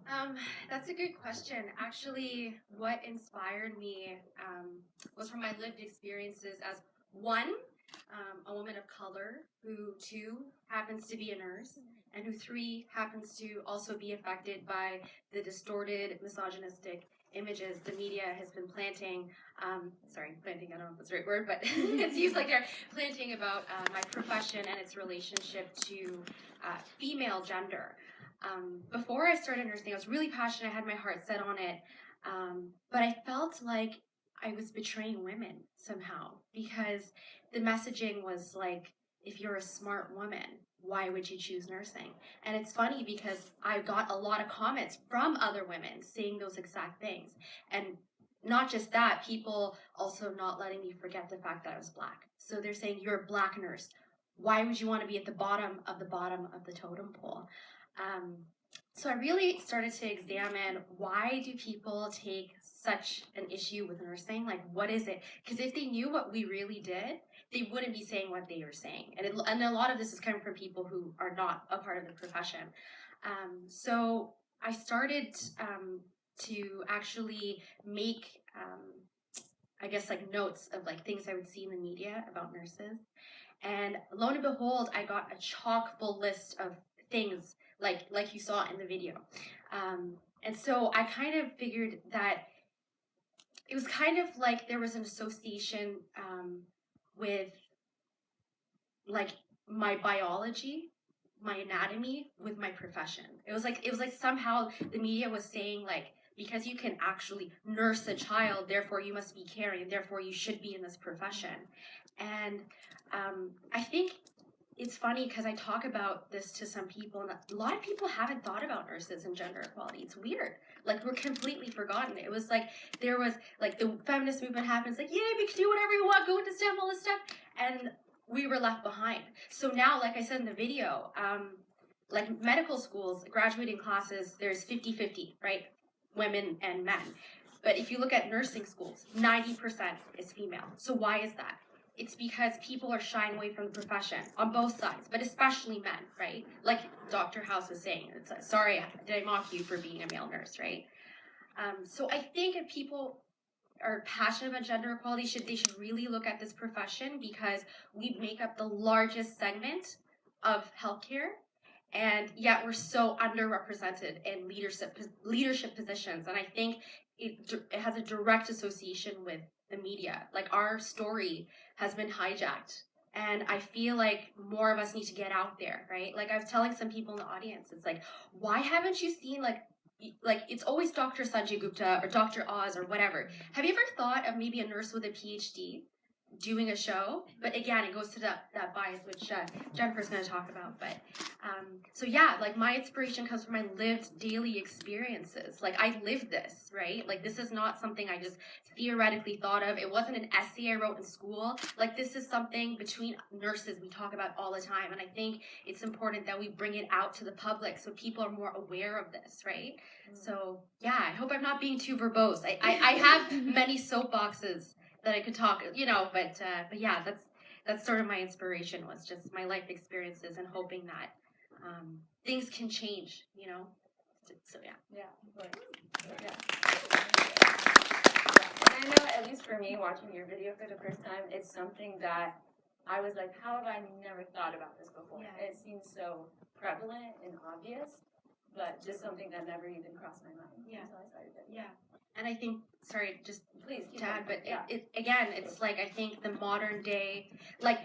Um, that's a good question. Actually, what inspired me was from my lived experiences as one, a woman of color, who two, happens to be a nurse, and who three, happens to also be affected by the distorted, misogynistic images the media has been planting. Planting, I don't know if that's the right word, but it's used like they're planting about my profession and its relationship to female gender. Before I started nursing, I was really passionate. I had my heart set on it. But I felt like I was betraying women somehow because the messaging was like, if you're a smart woman, why would you choose nursing? And it's funny because I got a lot of comments from other women saying those exact things. And not just that, people also not letting me forget the fact that I was Black. So they're saying, you're a Black nurse. Why would you want to be at the bottom of the totem pole? So I really started to examine, why do people take such an issue with nursing? Like, what is it? Because if they knew what we really did, they wouldn't be saying what they are saying. And a lot of this is coming from people who are not a part of the profession. So I started to actually make, I guess, like notes of like things I would see in the media about nurses. And lo and behold, I got a chock full list of things like you saw in the video. And so I kind of figured that it was kind of like there was an association with like my biology, my anatomy with my profession. It was like somehow the media was saying like, because you can actually nurse a child, therefore you must be caring, therefore you should be in this profession. And I think it's funny because I talk about this to some people, and a lot of people haven't thought about nurses and gender equality. It's weird. Like, we're completely forgotten. It was like, there was, like, the feminist movement happens, like, yay, we can do whatever we want, go into STEM, all this stuff. And we were left behind. So now, like I said in the video, like medical schools, graduating classes, there's 50-50, right? Women and men. But if you look at nursing schools, 90% is female. So why is that? It's because people are shying away from the profession on both sides, but especially men, right? Like Dr. House was saying, it's like, sorry, did I mock you for being a male nurse, right? So I think if people are passionate about gender equality, they should really look at this profession, because we make up the largest segment of healthcare, and yet we're so underrepresented in leadership positions. And I think it has a direct association with the media. Like, our story has been hijacked, and I feel like more of us need to get out there, right? Like, I was telling some people in the audience, it's like, why haven't you seen like it's always Dr. Sanjay Gupta or Dr. Oz or whatever. Have you ever thought of maybe a nurse with a PhD doing a show? But again, it goes to that bias, which Jennifer's going to talk about. But so yeah, like, my inspiration comes from my lived daily experiences. Like, I lived this, right? Like, this is not something I just theoretically thought of. It wasn't an essay I wrote in school. Like, this is something between nurses we talk about all the time. And I think it's important that we bring it out to the public so people are more aware of this, right? So yeah, I hope I'm not being too verbose. I have many soapboxes that I could talk, but yeah, that's sort of my inspiration, was just my life experiences and hoping that things can change, So yeah. Yeah. And I know, at least for me, watching your video for the first time, it's something that I was like, how have I never thought about this before? Yeah. It seems so prevalent and obvious, but just something that never even crossed my mind until I started it. Yeah. And I think, sorry, just please to add, but yeah. it's like, I think the modern day, like,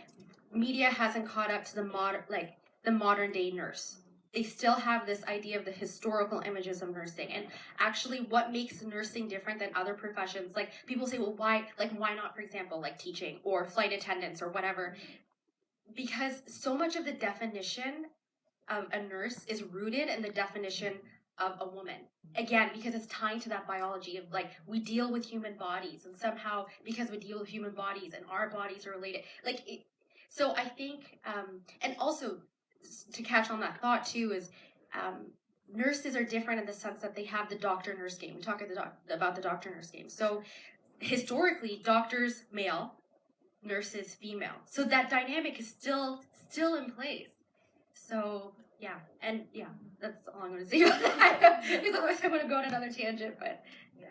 media hasn't caught up to the modern day nurse. They still have this idea of the historical images of nursing, and actually what makes nursing different than other professions. Like, people say, well, why not, for example, like teaching or flight attendants or whatever? Because so much of the definition of a nurse is rooted in the definition of a woman. Again, because it's tying to that biology of, like, we deal with human bodies, and somehow because we deal with human bodies and our bodies are related, so I think, and also to catch on that thought too, is nurses are different in the sense that they have the doctor-nurse game. We talk about the doctor-nurse game. So historically, doctors male, nurses female. So that dynamic is still in place. So yeah, and yeah, that's all I'm going to say about that. Because otherwise I'm going to go on another tangent, but yeah.